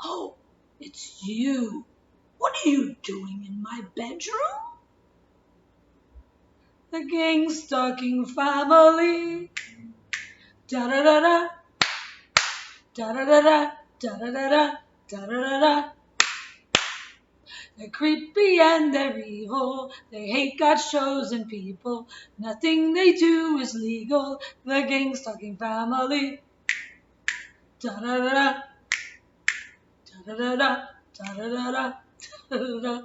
Oh, it's you. What are you doing in my bedroom? The gang stalking family. Da da da da. Da da da da. Da da da da. Da da da da. They're creepy and they're evil. They hate God's chosen people. Nothing they do is legal. The gang stalking family. Da da da da. Da da da da. Da da da da. Da da da.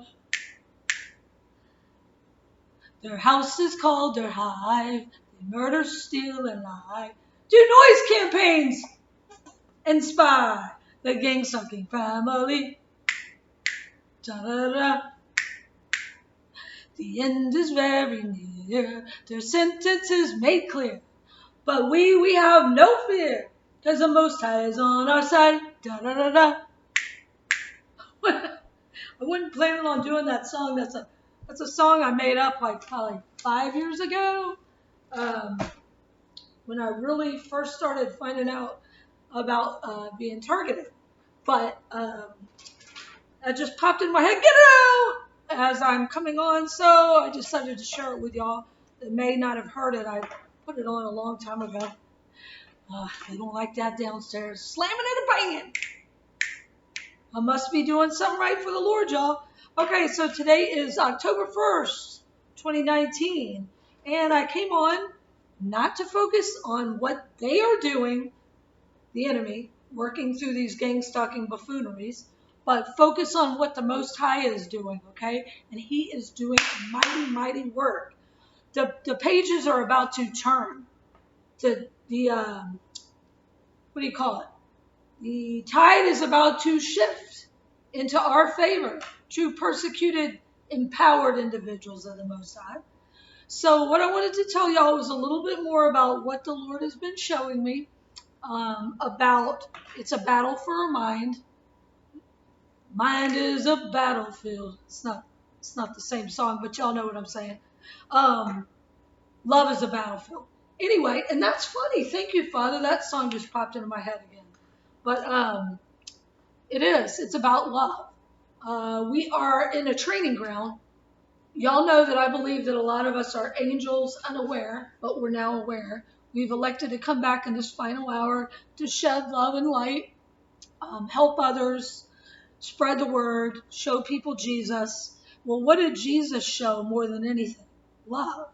Their house is called their hive. They murder, steal, and lie. Do noise campaigns and spy. The gang stalking family. Da da da. The end is very near. Their sentence is made clear. But we have no fear. Cause the Most High is on our side. Da da da da. I wasn't planning on doing that song. That's a song I made up like probably 5 years ago. When I really first started finding out about being targeted. But that just popped in my head, get it out, as I'm coming on. So I decided to share it with y'all that may not have heard it. I put it on a long time ago. They don't like that downstairs. Slamming in a band. I must be doing something right for the Lord, y'all. Okay, so today is October 1st, 2019. And I came on not to focus on what they are doing, the enemy, working through these gang stalking buffooneries, but focus on what the Most High is doing, okay? And he is doing a mighty, mighty work. The pages are about to turn. What do you call it? The tide is about to shift into our favor, true persecuted, empowered individuals of the Most High. So what I wanted to tell y'all was a little bit more about what the Lord has been showing me about it's a battle for our mind. Mind is a battlefield. It's not the same song, but y'all know what I'm saying. Love is a battlefield. Anyway, and that's funny. Thank you, Father. That song just popped into my head again. But it is. It's about love. We are in a training ground. Y'all know that I believe that a lot of us are angels unaware, but we're now aware. We've elected to come back in this final hour to shed love and light, help others, spread the word, show people Jesus. Well, what did Jesus show more than anything? Love,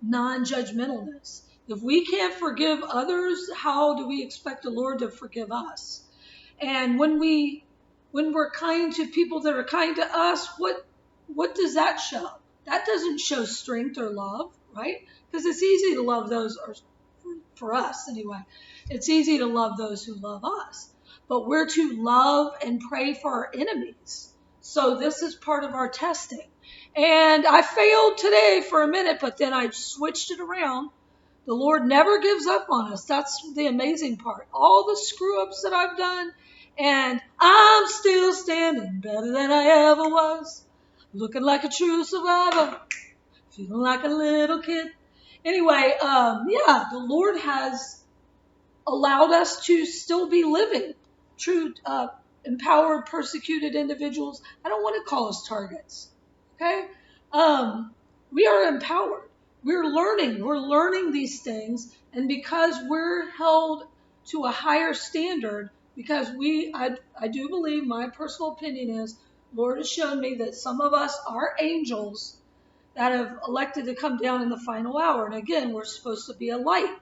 non-judgmentalness. If we can't forgive others, how do we expect the Lord to forgive us? And when we're kind to people that are kind to us, what does that show? That doesn't show strength or love, right? Because it's easy to love those, or for us anyway, it's easy to love those who love us. But we're to love and pray for our enemies. So this is part of our testing. And I failed today for a minute, but then I switched it around. The Lord never gives up on us. That's the amazing part. All the screw-ups that I've done, and I'm still standing better than I ever was. Looking like a true survivor. Feeling like a little kid. Anyway, the Lord has allowed us to still be living. True, empowered, persecuted individuals. I don't want to call us targets. Okay? We are empowered. We're learning these things, and because we're held to a higher standard, because I do believe, my personal opinion is, Lord has shown me that some of us are angels that have elected to come down in the final hour. And again, we're supposed to be a light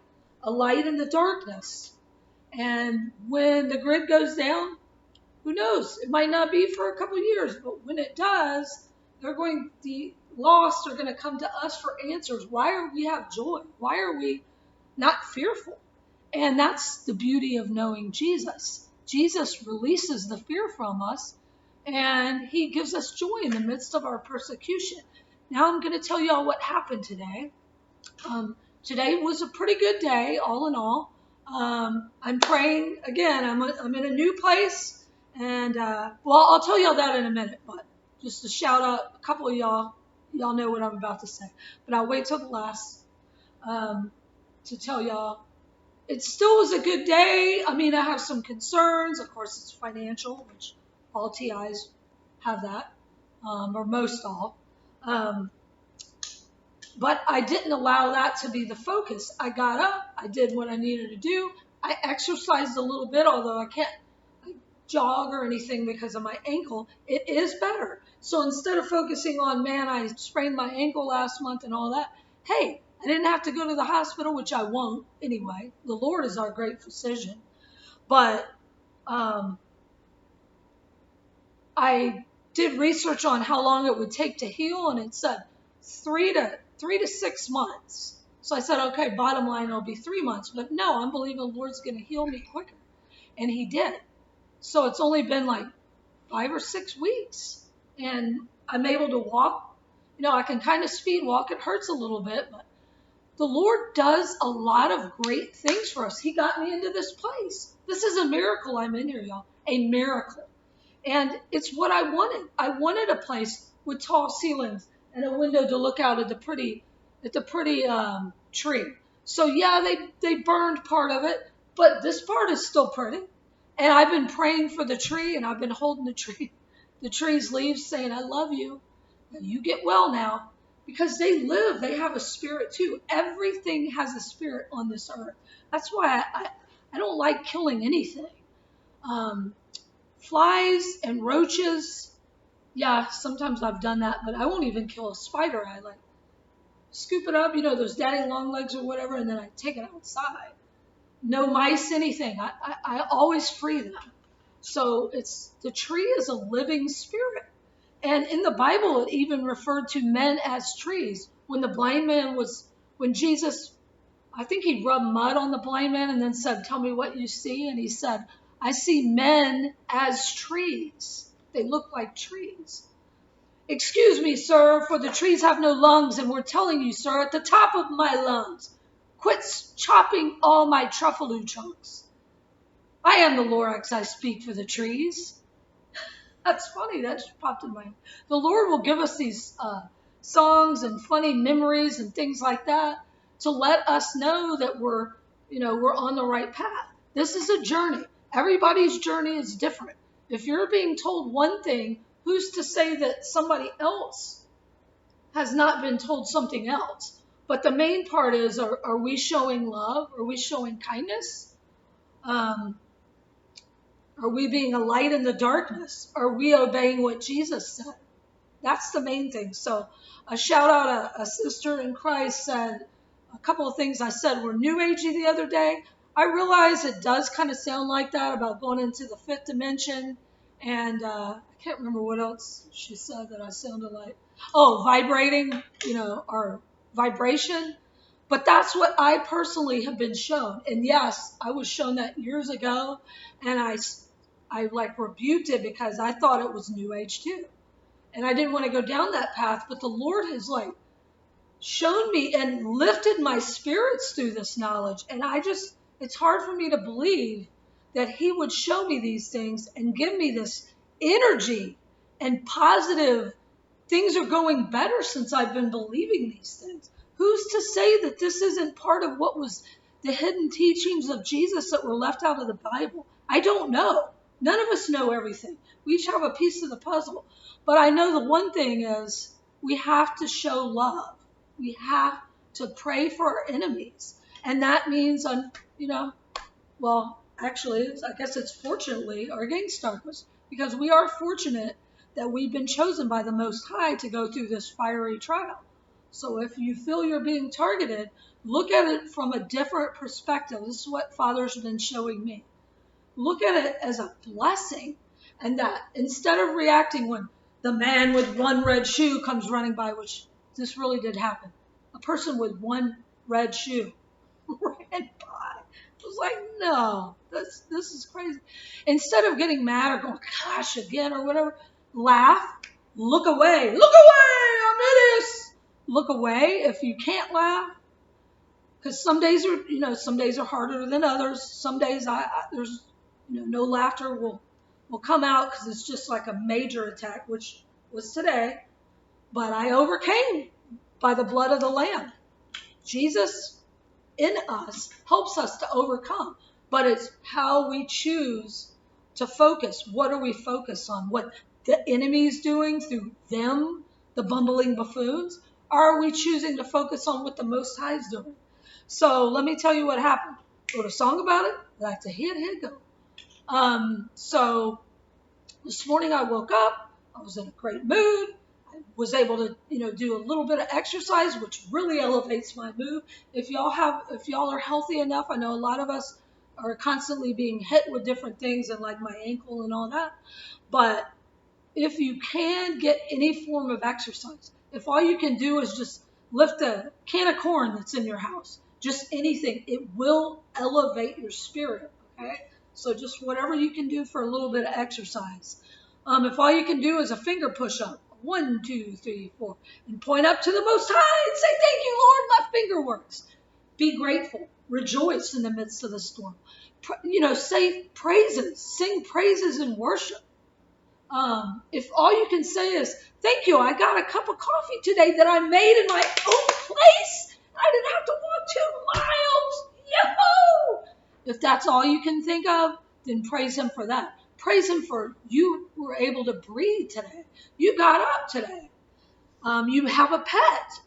in the darkness. And when the grid goes down, who knows? It might not be for a couple of years, but when it does, the lost are going to come to us for answers. Why are we have joy? Why are we not fearful? And that's the beauty of knowing Jesus. Jesus releases the fear from us, and he gives us joy in the midst of our persecution. Now I'm going to tell y'all what happened today. Today was a pretty good day, all in all. I'm praying again. I'm in a new place, and I'll tell y'all that in a minute. But just to shout out a couple of y'all know what I'm about to say. But I'll wait till the last to tell y'all it still was a good day. I mean, I have some concerns. Of course, it's financial, which all TIs have that, or most all. Um, but I didn't allow that to be the focus. I got up. I did what I needed to do. I exercised a little bit, although I can't jog or anything because of my ankle. It is better. So instead of focusing on, man, I sprained my ankle last month and all that, hey, I didn't have to go to the hospital, which I won't anyway. The Lord is our great physician. But I did research on how long it would take to heal, and it said 3 to 6 months. So I said, okay, bottom line, it'll be 3 months. But no, I'm believing the Lord's going to heal me quicker. And he did. So it's only been like 5 or 6 weeks. And I'm able to walk. You know, I can kind of speed walk. It hurts a little bit, but the Lord does a lot of great things for us. He got me into this place. This is a miracle I'm in here, y'all. A miracle. And it's what I wanted. I wanted a place with tall ceilings and a window to look out at the pretty tree. So yeah, they burned part of it, but this part is still pretty. And I've been praying for the tree, and I've been holding the tree's leaves, saying, I love you. You get well now. Because they live, they have a spirit too. Everything has a spirit on this earth. That's why I don't like killing anything. Flies and roaches, yeah, sometimes I've done that, but I won't even kill a spider. I like scoop it up, you know, those daddy long legs or whatever, and then I take it outside. No mice, anything. I always free them. So the tree is a living spirit. And in the Bible, it even referred to men as trees. When Jesus, I think he rubbed mud on the blind man and then said, tell me what you see. And he said, I see men as trees. They look like trees. Excuse me, sir, for the trees have no lungs, and we're telling you, sir, at the top of my lungs, quit chopping all my truffaloo chunks. I am the Lorax, I speak for the trees. That's funny. That just popped in my head. The Lord will give us these songs and funny memories and things like that to let us know that we're on the right path. This is a journey. Everybody's journey is different. If you're being told one thing, who's to say that somebody else has not been told something else? But the main part is, are we showing love? Are we showing kindness? Are we being a light in the darkness? Are we obeying what Jesus said? That's the main thing. So a shout out, a sister in Christ said, a couple of things I said were new agey the other day. I realize it does kind of sound like that about going into the fifth dimension. And I can't remember what else she said that I sounded like. Oh, vibrating, or vibration. But that's what I personally have been shown. And yes, I was shown that years ago. And I like rebuked it because I thought it was new age too. And I didn't want to go down that path. But the Lord has like shown me and lifted my spirits through this knowledge. And it's hard for me to believe that he would show me these things and give me this energy and positive things are going better since I've been believing these things. Who's to say that this isn't part of what was the hidden teachings of Jesus that were left out of the Bible? I don't know. None of us know everything. We each have a piece of the puzzle. But I know the one thing is we have to show love. We have to pray for our enemies. And that means, actually, I guess it's fortunately or against Stalkers, because we are fortunate that we've been chosen by the Most High to go through this fiery trial. So if you feel you're being targeted, look at it from a different perspective. This is what Father's been showing me. Look at it as a blessing, and that instead of reacting when the man with one red shoe comes running by, which this really did happen, a person with one red shoe ran by. I was like, no, this is crazy. Instead of getting mad or going, gosh, again or whatever, laugh, look away, I'm in this. Look away if you can't laugh, because some days are harder than others. Some days there's no laughter will come out because it's just like a major attack, which was today. But I overcame by the blood of the Lamb. Jesus in us helps us to overcome. But it's how we choose to focus. What are we focused on? What the enemy is doing through them, the bumbling buffoons? Or are we choosing to focus on what the Most High is doing? So let me tell you what happened. Wrote a song about it. That's a hit go. So this morning I woke up. I was in a great mood. I was able to, do a little bit of exercise, which really elevates my mood. If y'all are healthy enough, I know a lot of us are constantly being hit with different things and like my ankle and all that. But if you can get any form of exercise, if all you can do is just lift a can of corn that's in your house, just anything, it will elevate your spirit, okay? So just whatever you can do for a little bit of exercise. If all you can do is a finger push-up, 1, 2, 3, 4, and point up to the Most High and say, thank you, Lord, my finger works. Be grateful. Rejoice in the midst of the storm. Say praises. Sing praises and worship. If all you can say is, thank you, I got a cup of coffee today that I made in my own place. I didn't have to walk 2 miles. Yahoo! If that's all you can think of, then praise him for that. Praise him for you were able to breathe today. You got up today. You have a pet.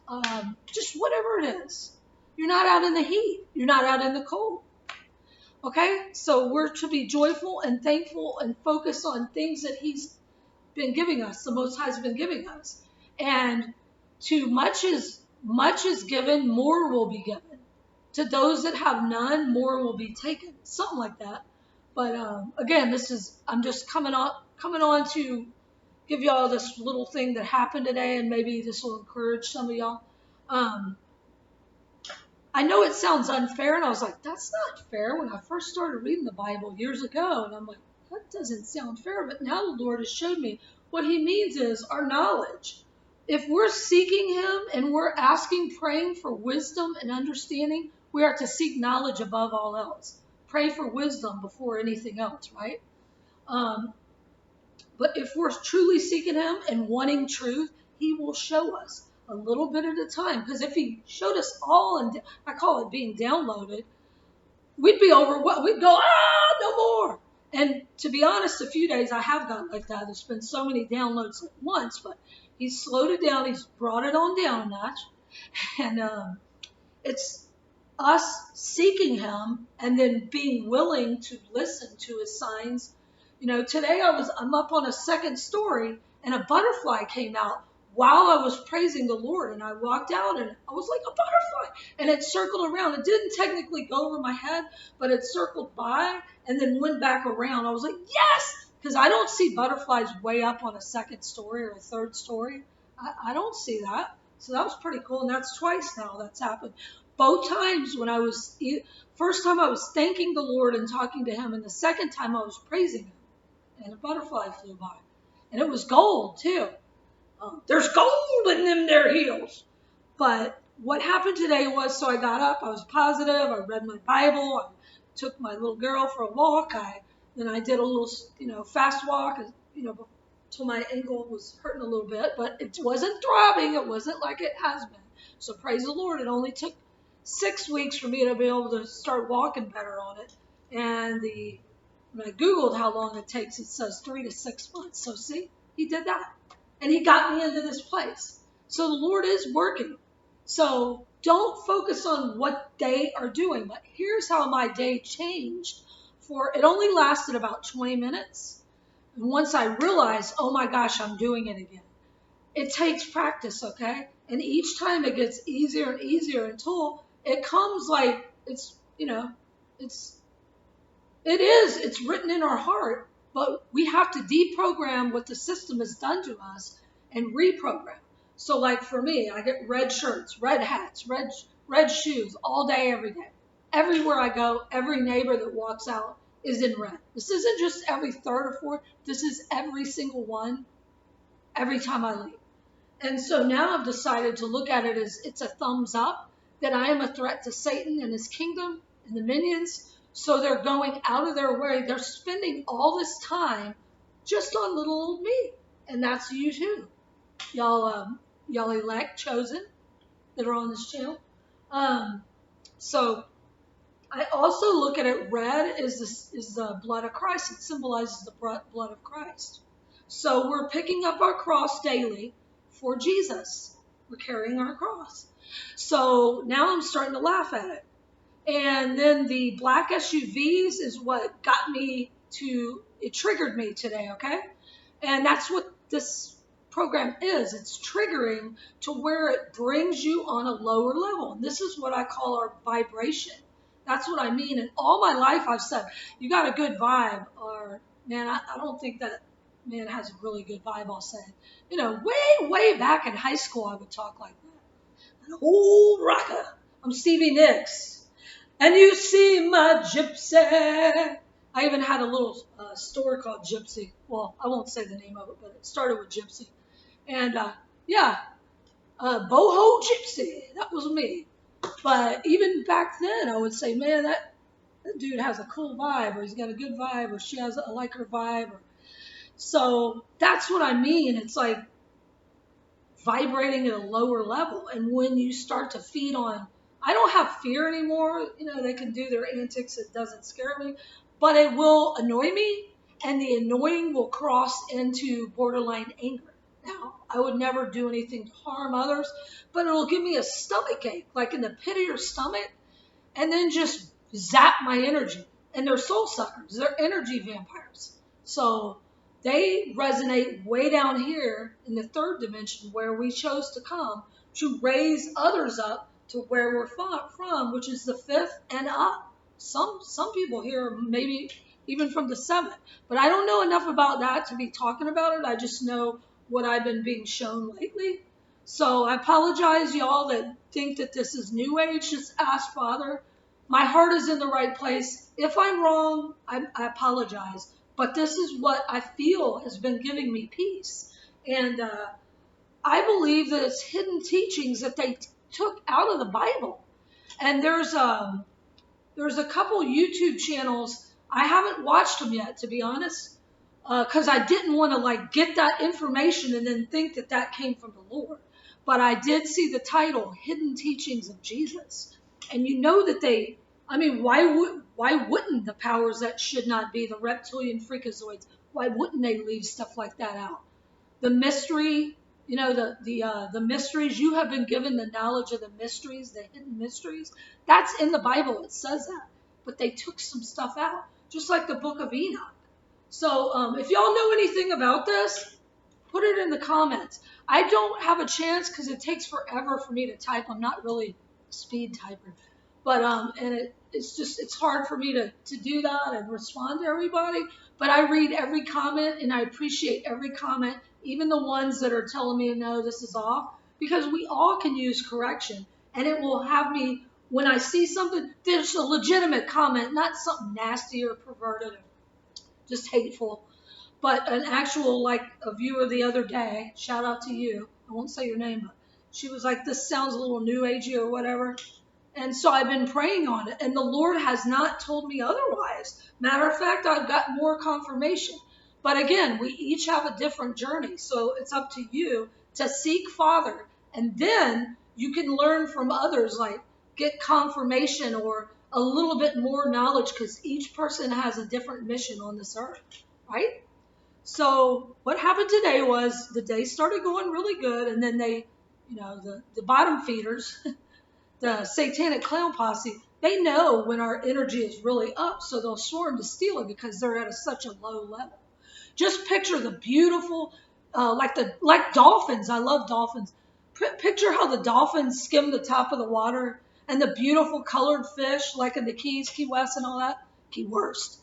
Just whatever it is. You're not out in the heat. You're not out in the cold. Okay? So we're to be joyful and thankful and focus on things that he's been giving us, the Most High has been giving us. And to much is given, more will be given. To those that have none, more will be taken. Something like that. But again, I'm just coming on to give y'all this little thing that happened today, and maybe this will encourage some of y'all. I know it sounds unfair, and I was like, that's not fair when I first started reading the Bible years ago. And I'm like, that doesn't sound fair. But now the Lord has showed me what he means is our knowledge. If we're seeking him and we're asking, praying for wisdom and understanding, we are to seek knowledge above all else. Pray for wisdom before anything else, right? But if we're truly seeking him and wanting truth, he will show us a little bit at a time. Because if he showed us all, and I call it being downloaded, we'd be overwhelmed. We'd go, no more. And to be honest, a few days I have gotten like that. There's been so many downloads at once, but he's slowed it down. He's brought it on down a notch. And it's us seeking him and then being willing to listen to his signs. Today I'm up on a second story and a butterfly came out while I was praising the Lord, and I walked out and I was like a butterfly, and it circled around. It didn't technically go over my head, but it circled by and then went back around. I was like, yes, because I don't see butterflies way up on a second story or a third story. I don't see that. So that was pretty cool, and that's twice now that's happened. Both times when first time I was thanking the Lord and talking to him, and the second time I was praising him, and a butterfly flew by. And it was gold, too. There's gold in them there heels. But what happened today was, so I got up, I was positive, I read my Bible, I took my little girl for a walk, then I did a little, fast walk, till my ankle was hurting a little bit, but it wasn't throbbing, it wasn't like it has been. So praise the Lord, it only took 6 weeks for me to be able to start walking better on it. And when I Googled how long it takes, it says 3 to 6 months. So see, he did that. And he got me into this place. So the Lord is working. So don't focus on what they are doing. But here's how my day changed. It only lasted about 20 minutes. And once I realized, oh my gosh, I'm doing it again. It takes practice, okay? And each time it gets easier and easier until it comes like it's written in our heart, but we have to deprogram what the system has done to us and reprogram. So like for me, I get red shirts, red hats, red shoes all day, every day. Everywhere I go, every neighbor that walks out is in red. This isn't just every third or fourth. This is every single one, every time I leave. And so now I've decided to look at it as it's a thumbs up that I am a threat to Satan and his kingdom and the minions. So they're going out of their way. They're spending all this time just on little old me. And that's you too. Y'all elect, chosen, that are on this channel. So I also look at it, red is the blood of Christ. It symbolizes the blood of Christ. So we're picking up our cross daily for Jesus. We're carrying our cross. So now I'm starting to laugh at it. And then the black SUVs is what got me to, it triggered me today, okay? And that's what this program is. It's triggering to where it brings you on a lower level. And this is what I call our vibration. That's what I mean. And all my life I've said, you got a good vibe, or man, I don't think that man has a really good vibe, I'll say. You know, way back in high school I would talk like that. An old rocker. I'm Stevie Nicks. And you see my Gypsy. I even had a little store called Gypsy. Well, I won't say the name of it, but it started with Gypsy. And yeah, boho Gypsy. That was me. But even back then, I would say, man, that dude has a cool vibe, or he's got a good vibe, or she has I like her vibe. So that's what I mean. It's like vibrating at a lower level. And when you start to feed on, I don't have fear anymore. You know, they can do their antics. It doesn't scare me, but it will annoy me, and the annoying will cross into borderline anger. Now, I would never do anything to harm others, but it'll give me a stomach ache, like in the pit of your stomach, and then just zap my energy. And they're soul suckers. They're energy vampires. So they resonate way down here in the third dimension where we chose to come to raise others up to where we're from, which is the fifth and up. Some people here maybe even from the seventh, but I don't know enough about that to be talking about it. I just know what I've been being shown lately. So I apologize, y'all, that think that this is new age. Just ask Father. My heart is in the right place. If I'm wrong, I apologize. But this is what I feel has been giving me peace. And I believe that it's hidden teachings that they took out of the Bible. And there's a couple YouTube channels. I haven't watched them yet, to be honest, because I didn't want to like get that information and then think that that came from the Lord. But I did see the title, Hidden Teachings of Jesus. And you know that they, I mean, why wouldn't the powers that should not be, the reptilian freakazoids, why wouldn't they leave stuff like that out? The mystery, you know, the mysteries, you have been given the knowledge of the mysteries, the hidden mysteries. That's in the Bible. It says that. But they took some stuff out, just like the book of Enoch. So if y'all know anything about this, put it in the comments. I don't have a chance because it takes forever for me to type. I'm not really a speed typer. But and it's hard for me to do that and respond to everybody. But I read every comment and I appreciate every comment, even the ones that are telling me, no, this is off, because we all can use correction. And it will have me, when I see something, there's a legitimate comment, not something nasty or perverted, just hateful, but an actual, like a viewer the other day, shout out to you, I won't say your name, but she was like, this sounds a little new agey or whatever. And so I've been praying on it, and the Lord has not told me otherwise. Matter of fact, I've got more confirmation. But again, we each have a different journey, so it's up to you to seek Father, and then you can learn from others, like get confirmation or a little bit more knowledge, because each person has a different mission on this earth, right? So what happened today was the day started going really good, and then they, you know, the bottom feeders, the satanic clown posse, they know when our energy is really up, so they'll swarm to steal it because they're at such a low level. Just picture the beautiful, like dolphins. I love dolphins. Picture how the dolphins skim the top of the water, and the beautiful colored fish, like in the Keys, Key West, and all that. Key Worst.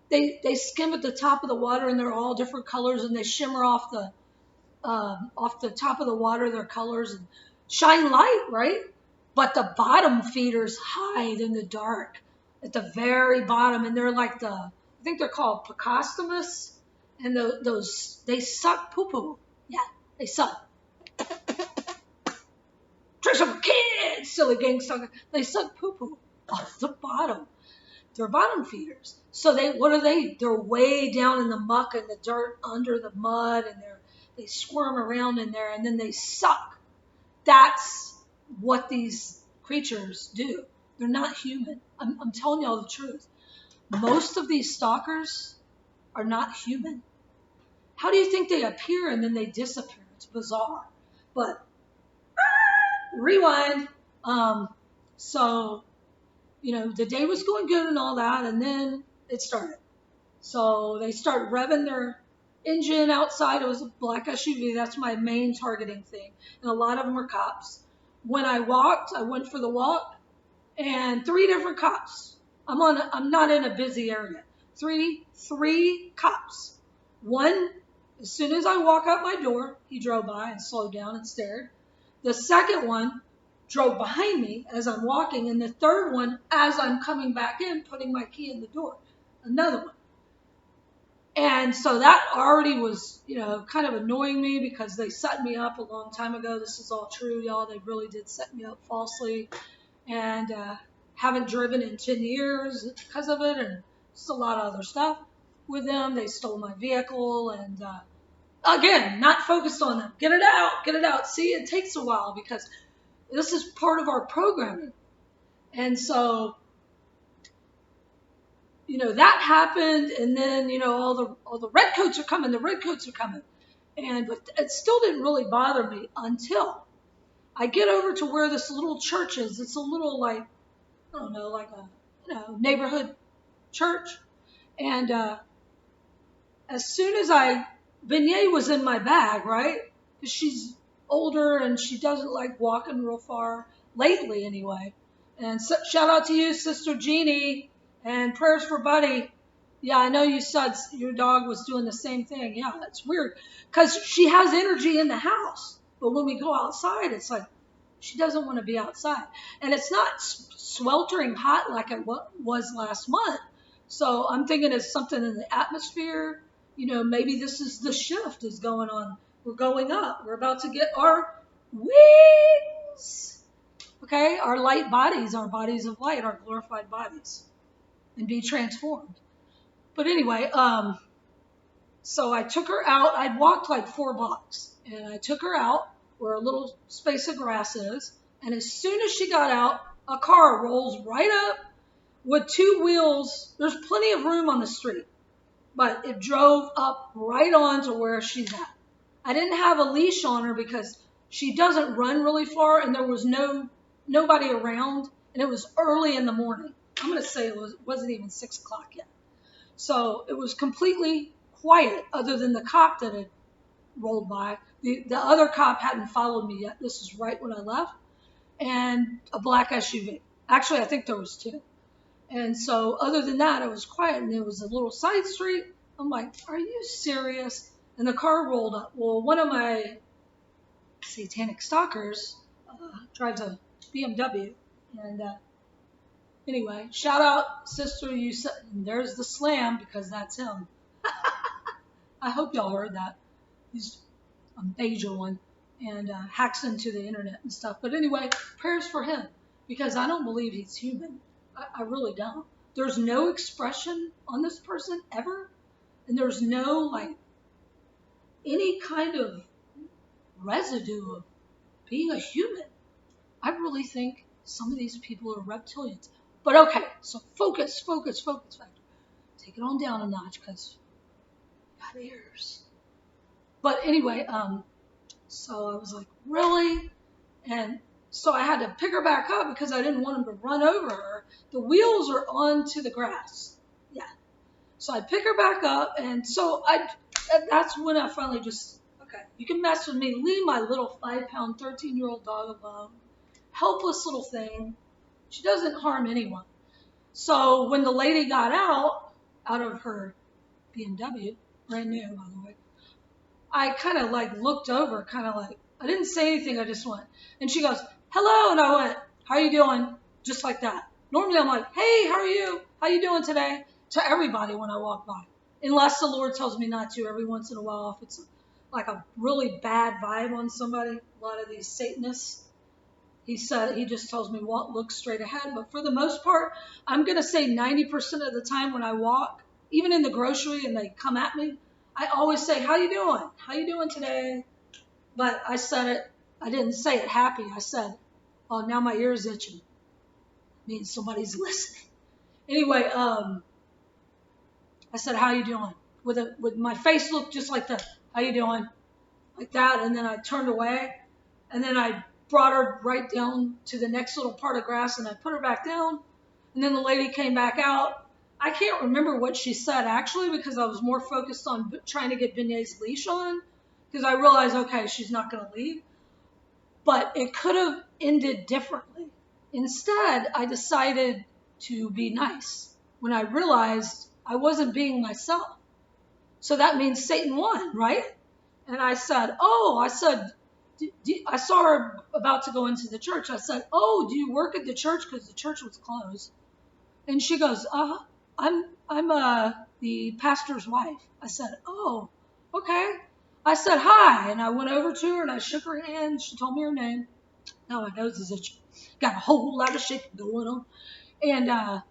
They skim at the top of the water, and they're all different colors, and they shimmer off the top of the water, their colors, and shine light, right? But the bottom feeders hide in the dark at the very bottom, and they're like I think they're called Picostomus, and they suck poo-poo. Yeah, they suck. Try some kids, silly gang sucker. They suck poo-poo off the bottom. They're bottom feeders. So what are they? They're way down in the muck and the dirt under the mud, and they squirm around in there, and then they suck. That's what these creatures do. They're not human. I'm telling y'all the truth. Most of these stalkers are not human. How do you think they appear and then they disappear? It's bizarre. But rewind. So, the day was going good and all that, and then it started. So they start revving their engine outside. It was a black SUV. That's my main targeting thing. And a lot of them were cops. When I went for the walk, and 3 different cops. I'm not in a busy area. Three cops. One, as soon as I walk out my door, he drove by and slowed down and stared. The second one drove behind me as I'm walking, and the third one as I'm coming back in, putting my key in the door. Another one. And so that already was, kind of annoying me because they set me up a long time ago. This is all true, y'all. They really did set me up falsely. And haven't driven in 10 years because of it, and just a lot of other stuff with them. They stole my vehicle, and again, not focused on them. Get it out. See, it takes a while because this is part of our programming. And so, that happened, and then, all the redcoats are coming. But it still didn't really bother me until I get over to where this little church is. It's a little, like, I don't know, like a neighborhood church. And as soon as Beignet was in my bag, right? Because she's older and she doesn't like walking real far, lately anyway. And so, shout out to you, Sister Jeannie, and prayers for Buddy. Yeah, I know you said your dog was doing the same thing. Yeah, that's weird because she has energy in the house. But when we go outside, it's like she doesn't want to be outside. And it's not sweltering hot like it was last month. So I'm thinking it's something in the atmosphere. Maybe this is the shift is going on. We're going up. We're about to get our wings. Okay, our light bodies, our bodies of light, our glorified bodies, and be transformed. But anyway, so I took her out. I'd walked like 4 blocks, and I took her out where a little space of grass is. And as soon as she got out, a car rolls right up with 2 wheels. There's plenty of room on the street, but it drove up right on to where she's at. I didn't have a leash on her because she doesn't run really far, and there was nobody around, and it was early in the morning. I'm going to say it wasn't even 6 o'clock yet. So it was completely quiet other than the cop that had rolled by. The other cop hadn't followed me yet. This is right when I left. And a black SUV. Actually, I think there was 2. And so other than that, it was quiet, and there was a little side street. I'm like, are you serious? And the car rolled up. Well, one of my satanic stalkers drives a BMW. And anyway, shout out, sister. You said, and there's the slam because that's him. I hope y'all heard that. He's a major one and hacks into the internet and stuff. But anyway, prayers for him because I don't believe he's human. I really don't. There's no expression on this person ever. And there's no, like, any kind of residue of being a human. I really think some of these people are reptilians. But okay, so focus factor. Take it on down a notch because you got ears. But anyway, so I was like, really? And so I had to pick her back up because I didn't want him to run over her. The wheels are onto the grass. Yeah. So I pick her back up, and so that's when I finally just, okay, you can mess with me. Leave my little 5-pound, 13-year-old dog alone. Helpless little thing. She doesn't harm anyone. So when the lady got out of her BMW, brand new, by the way, I kind of like looked over, kind of like, I didn't say anything, I just went. And she goes, hello, and I went, how are you doing? Just like that. Normally I'm like, hey, how are you? How you doing today? To everybody when I walk by. Unless the Lord tells me not to every once in a while, if it's like a really bad vibe on somebody, a lot of these Satanists. He just tells me, look straight ahead. But for the most part, I'm going to say 90% of the time when I walk, even in the grocery and they come at me, I always say, how you doing? How you doing today? But I said it, I didn't say it happy. I said, Oh, now my ear's itching. Means somebody's listening. Anyway, I said, "How you doing?" With my face looked just like that. "How you doing?" Like that, and then I turned away, and then I brought her right down to the next little part of grass, and I put her back down, and then the lady came back out. I can't remember what she said actually because I was more focused on trying to get Benay's leash on because I realized, okay, she's not going to leave. But it could have ended differently. Instead, I decided to be nice when I realized I wasn't being myself. So that means Satan won, right? And I said, I saw her about to go into the church. I said, "Oh, do you work at the church?" Because the church was closed. And she goes, I'm the pastor's wife." I said, "Oh, okay." I said, "Hi." And I went over to her and I shook her hand. She told me her name. Now my nose is itching. Got a whole lot of shit going on. And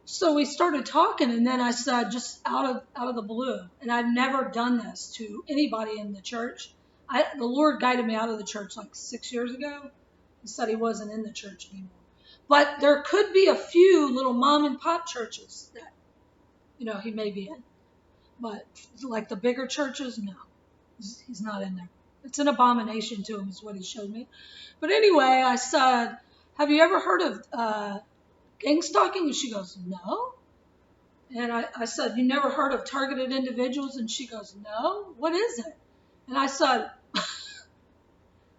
so we started talking, and then I said, just out of the blue, and I've never done this to anybody in the church. The Lord guided me out of the church like 6 years ago. He said he wasn't in the church anymore. But there could be a few little mom and pop churches that, he may be in. But like the bigger churches, no, he's not in there. It's an abomination to him is what he showed me. But anyway, I said, "Have you ever heard of gang stalking?" And she goes, "No." And I said, "You never heard of targeted individuals?" And she goes, "No, what is it?" And I said,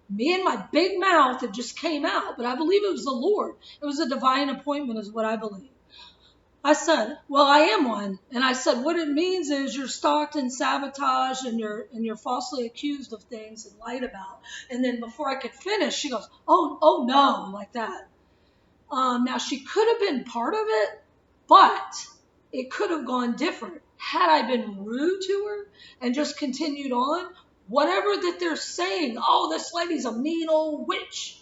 me and my big mouth, it just came out, but I believe it was the Lord. It was a divine appointment is what I believe. I said, "Well, I am one." And I said, "What it means is you're stalked and sabotaged and you're falsely accused of things and lied about." And then before I could finish, she goes, oh no, like that. Now she could have been part of it, but it could have gone different. Had I been rude to her and just continued on, whatever that they're saying, "Oh, this lady's a mean old witch.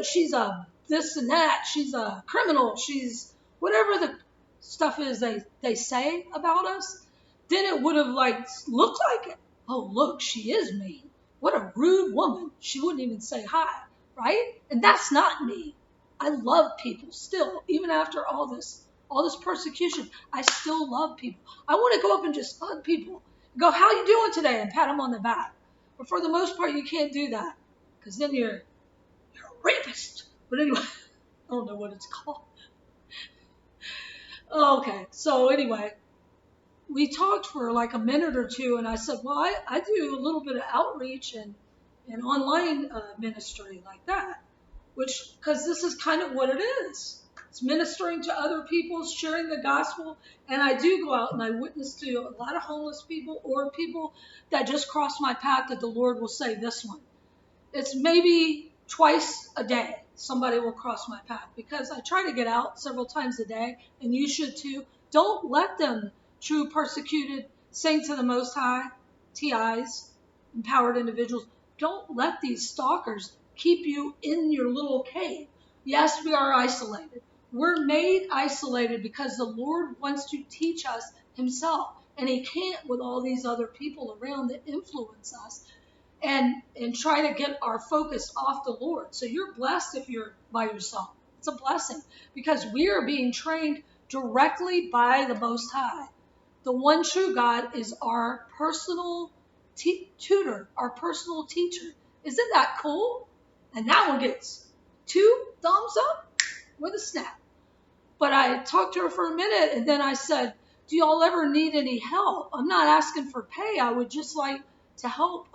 She's a this and that. She's a criminal. She's whatever the stuff is they say about us," then it would have looked like it. "Oh, look, she is mean. What a rude woman. She wouldn't even say hi," right? And that's not me. I love people still, even after all this persecution. I still love people. I want to go up and just hug people. Go, "How you doing today?" and pat them on the back. But for the most part, you can't do that because then you're a rapist. But anyway, I don't know what it's called. Okay, so anyway, we talked for like a minute or two, and I said, "Well, I do a little bit of outreach and online ministry like that, because this is kind of what it is. It's ministering to other people, sharing the gospel, and I do go out and I witness to a lot of homeless people or people that just cross my path that the Lord will say, this one." It's maybe twice a day somebody will cross my path because I try to get out several times a day, and you should too. Don't let them, true persecuted, saints of the Most High, TIs, empowered individuals, don't let these stalkers keep you in your little cave. Yes, we are isolated. We're made isolated because the Lord wants to teach us himself, and he can't with all these other people around that influence us and try to get our focus off the Lord. So you're blessed if you're by yourself. It's a blessing because we are being trained directly by the Most High. The one true God is our personal tutor, our personal teacher. Isn't that cool? And that one gets 2 thumbs up with a snap. But I talked to her for a minute, and then I said, "Do y'all ever need any help? I'm not asking for pay. I would just like to help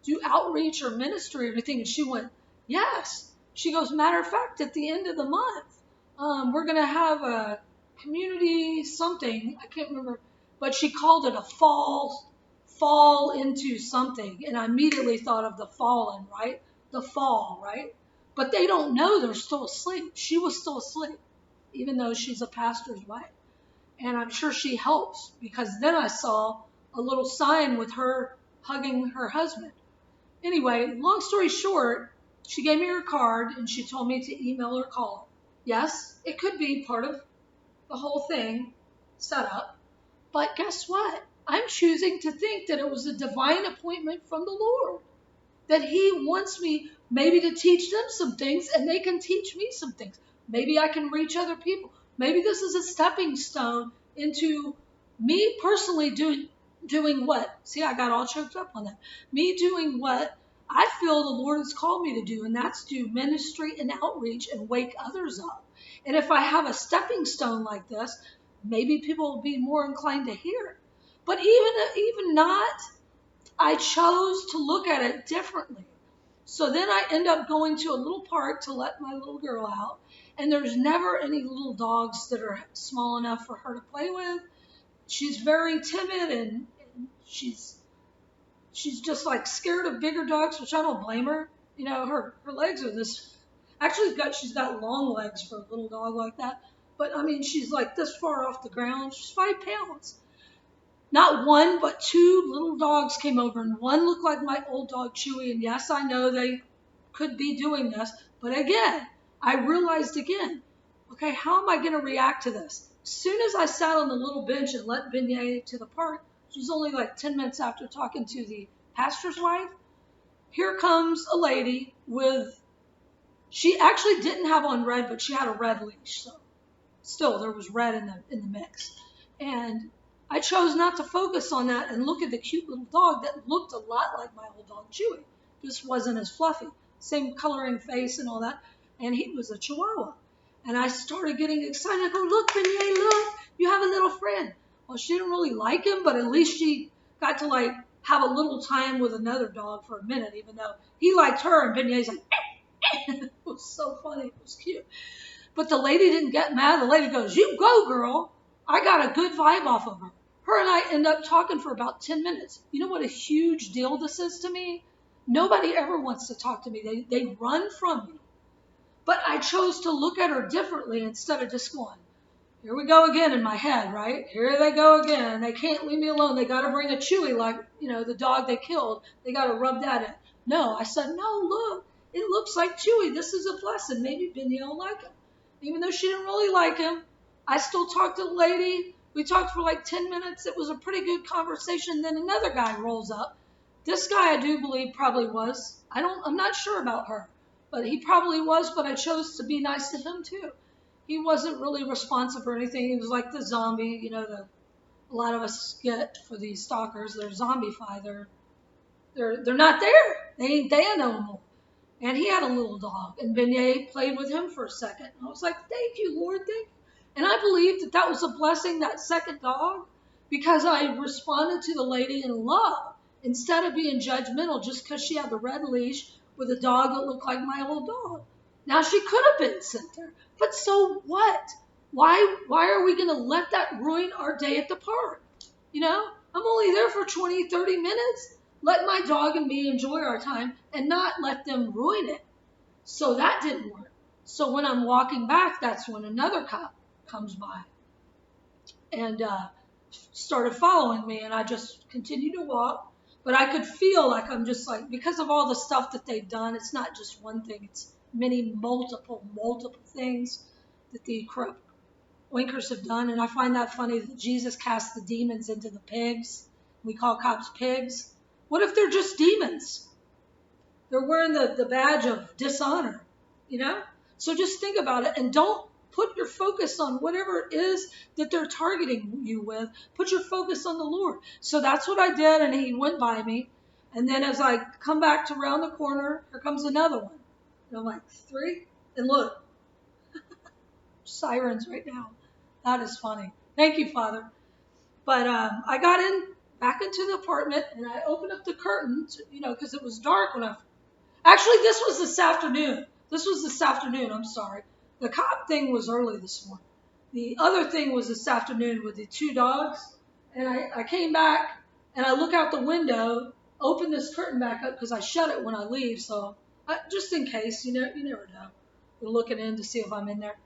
do outreach or ministry or anything." And she went, "Yes." She goes, "Matter of fact, at the end of the month, we're going to have a community something. I can't remember. But she called it a fall into something." And I immediately thought of the fallen, right? The fall, right? But they don't know they're still asleep. She was still asleep, even though she's a pastor's wife. And I'm sure she helps because then I saw a little sign with her hugging her husband. Anyway, long story short, she gave me her card and she told me to email or call her. Yes, it could be part of the whole thing set up. But guess what? I'm choosing to think that it was a divine appointment from the Lord, that he wants me maybe to teach them some things and they can teach me some things. Maybe I can reach other people. Maybe this is a stepping stone into me personally doing what? See, I got all choked up on that. Me doing what I feel the Lord has called me to do, and that's do ministry and outreach and wake others up. And if I have a stepping stone like this, maybe people will be more inclined to hear it. But even not, I chose to look at it differently. So then I end up going to a little park to let my little girl out, and there's never any little dogs that are small enough for her to play with. She's very timid, and she's just like scared of bigger dogs, which I don't blame her. You know, her legs are this. Actually, she's got long legs for a little dog like that. But I mean, she's like this far off the ground. She's 5 pounds. Not one, but two little dogs came over, and one looked like my old dog Chewy. And yes, I know they could be doing this, but again, I realized again, okay, how am I going to react to this? As soon as I sat on the little bench and let Beignet to the park, which was only like 10 minutes after talking to the pastor's wife, here comes a lady with, she actually didn't have on red, but she had a red leash, so still there was red in the mix. And I chose not to focus on that and look at the cute little dog that looked a lot like my old dog Chewy. Just wasn't as fluffy. Same coloring face and all that. And he was a chihuahua. And I started getting excited. I go, look, Beignet, look, you have a little friend. Well, she didn't really like him, but at least she got to like have a little time with another dog for a minute, even though he liked her and Beignet's like, it was so funny. It was cute. But the lady didn't get mad. The lady goes, you go, girl. I got a good vibe off of her. Her and I end up talking for about 10 minutes. You know what a huge deal this is to me? Nobody ever wants to talk to me. They run from me. But I chose to look at her differently instead of just going, here we go again in my head, right? Here they go again. They can't leave me alone. They got to bring a Chewy like, you know, the dog they killed. They got to rub that in. No, I said, no, look, it looks like Chewy. This is a blessing. Maybe Beignet will like him. Even though she didn't really like him, I still talked to the lady. We talked for like 10 minutes. It was a pretty good conversation. Then another guy rolls up. This guy, I do believe, probably was. I'm not sure about her, but he probably was, but I chose to be nice to him too. He wasn't really responsive or anything. He was like the zombie, you know, a lot of us get for these stalkers. They're zombified. They're not there. They ain't there no more. And he had a little dog, and Beignet played with him for a second. I was like, thank you, Lord, thank you. And I believed that was a blessing, that second dog, because I responded to the lady in love instead of being judgmental just because she had the red leash with a dog that looked like my old dog. Now, she could have been sent there, but so what? Why are we going to let that ruin our day at the park? You know, I'm only there for 20, 30 minutes. Let my dog and me enjoy our time and not let them ruin it. So that didn't work. So when I'm walking back, that's when another cop comes by and started following me, and I just continued to walk. But I could feel like I'm just like, because of all the stuff that they've done, it's not just one thing, it's many multiple things that the corrupt winkers have done. And I find that funny that Jesus cast the demons into the pigs. We call cops pigs. What if they're just demons? They're wearing the badge of dishonor, you know? So just think about it, and don't put your focus on whatever it is that they're targeting you with. Put your focus on the Lord. So that's what I did, and he went by me. And then as I come back to round the corner, here comes another one. And I'm like, 3? And look, sirens right now. That is funny. Thank you, Father. But I got back into the apartment, and I opened up the curtain, you know, because it was dark when Actually, this was this afternoon. I'm sorry. The cop thing was early this morning. The other thing was this afternoon with the 2 dogs. And I came back, and I look out the window, open this curtain back up because I shut it when I leave. So just in case, you never know. We're looking in to see if I'm in there.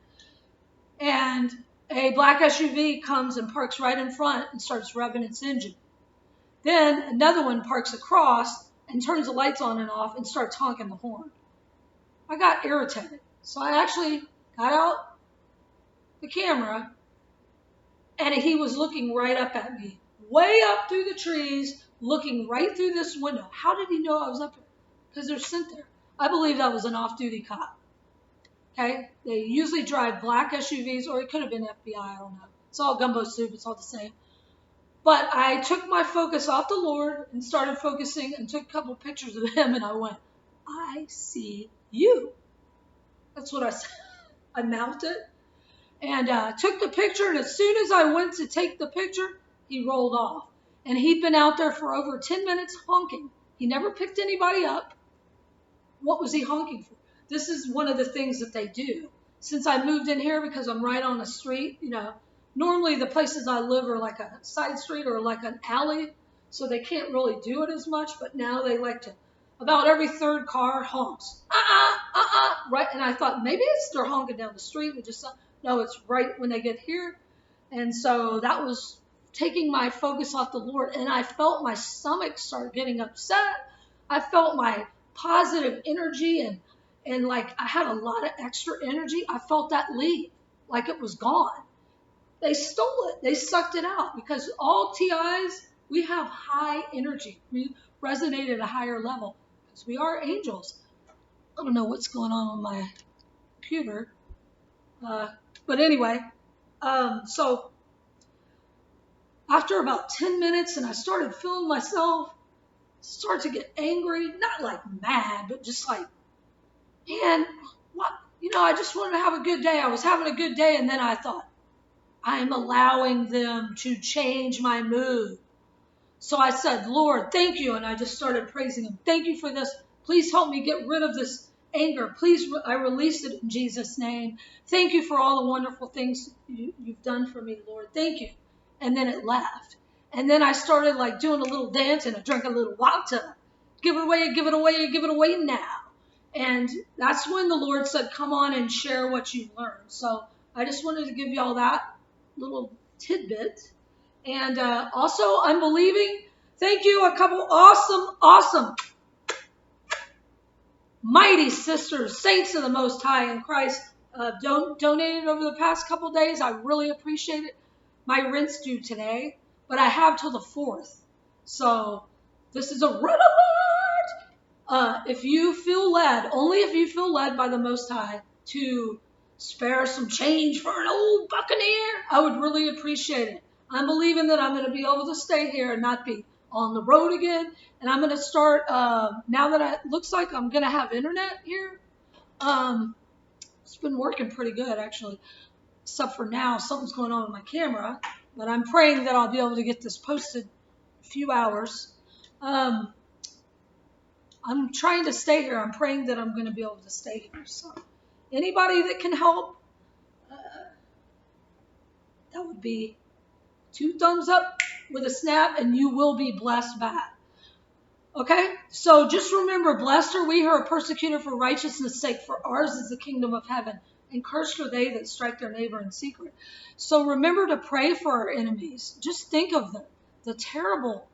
And a black SUV comes and parks right in front and starts revving its engine. Then another one parks across and turns the lights on and off and starts honking the horn. I got irritated. So I actually got out the camera, and he was looking right up at me, way up through the trees, looking right through this window. How did he know I was up there? Because they're sent there. I believe that was an off-duty cop. Okay? They usually drive black SUVs, or it could have been FBI, I don't know. It's all gumbo soup, it's all the same. But I took my focus off the Lord and started focusing and took a couple pictures of him, and I went, I see you. That's what I said. I mouthed it and took the picture, and as soon as I went to take the picture, he rolled off. And he'd been out there for over 10 minutes honking. He never picked anybody up. What was he honking for? This is one of the things that they do. Since I moved in here, because I'm right on a street, normally the places I live are like a side street or like an alley, so they can't really do it as much, but now they like to, about every third car honks. Right, and I thought maybe they're honking down the street, and just, no, it's right when they get here, and so that was taking my focus off the Lord, and I felt my stomach start getting upset. I felt my positive energy, and like I had a lot of extra energy. I felt that leave, like it was gone. They stole it. They sucked it out, because all TIs, we have high energy. We resonate at a higher level because we are angels. I don't know what's going on my computer. But anyway, so after about 10 minutes, and I started feeling myself start to get angry, not like mad, but just like, man, what? I just wanted to have a good day. I was having a good day, and then I thought, I am allowing them to change my mood. So I said, Lord, thank you. And I just started praising him. Thank you for this. Please help me get rid of this anger. Please, I release it in Jesus' name. Thank you for all the wonderful things you've done for me, Lord. Thank you. And then it left. And then I started like doing a little dance, and I drank a little water. Give it away, give it away, give it away now. And that's when the Lord said, come on and share what you've learned. So I just wanted to give you all that little tidbit. And also, I'm believing, thank you, a couple awesome, mighty sisters, saints of the Most High in Christ, donated over the past couple days. I really appreciate it. My rent's due today, but I have till the 4th. So this is a red alert. If you feel led, only if you feel led by the Most High to spare some change for an old buccaneer, I would really appreciate it. I'm believing that I'm going to be able to stay here and not be on the road again. And I'm going to start, now that it looks like I'm going to have internet here. It's been working pretty good, actually, except for now something's going on with my camera. But I'm praying that I'll be able to get this posted in a few hours. I'm trying to stay here. I'm praying that I'm going to be able to stay here. So anybody that can help, that would be 2 thumbs up with a snap, and you will be blessed back. Okay? So just remember, blessed are we who are persecuted for righteousness' sake, for ours is the kingdom of heaven, and cursed are they that strike their neighbor in secret. So remember to pray for our enemies. Just think of the terrible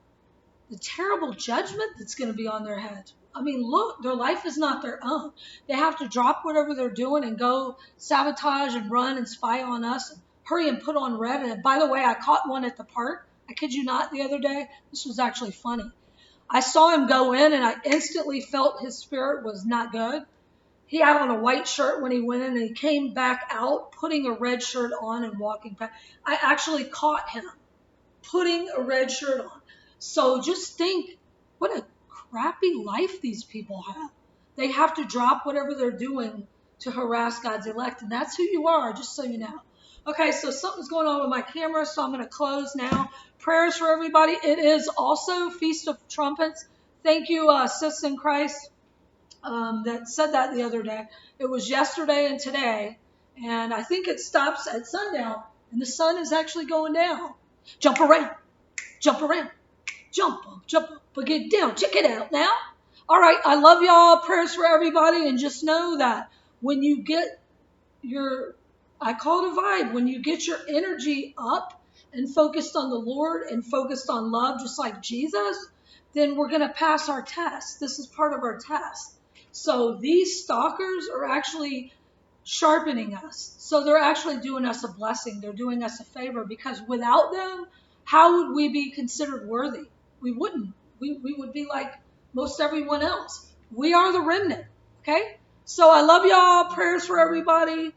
judgment that's going to be on their heads. I mean, look, their life is not their own. They have to drop whatever they're doing and go sabotage and run and spy on us and hurry and put on red. And by the way, I caught one at the park. I kid you not, the other day. This was actually funny. I saw him go in, and I instantly felt his spirit was not good. He had on a white shirt when he went in, and he came back out putting a red shirt on and walking back. I actually caught him putting a red shirt on. So just think, what a crappy life these people have. They have to drop whatever they're doing to harass God's elect, and that's who you are, just so you know. Okay, so something's going on with my camera, so I'm going to close now. Prayers for everybody. It is also Feast of Trumpets. Thank you, sis in Christ, that said that the other day. It was yesterday and today, and I think it stops at sundown, and the sun is actually going down. Jump around, jump around, jump up, but get down. Check it out now. All right, I love y'all. Prayers for everybody, and just know that when you get I call it a vibe. When you get your energy up and focused on the Lord and focused on love, just like Jesus, then we're going to pass our test. This is part of our test. So these stalkers are actually sharpening us. So they're actually doing us a blessing. They're doing us a favor, because without them, how would we be considered worthy? We wouldn't. We would be like most everyone else. We are the remnant. Okay? So I love y'all. Prayers for everybody.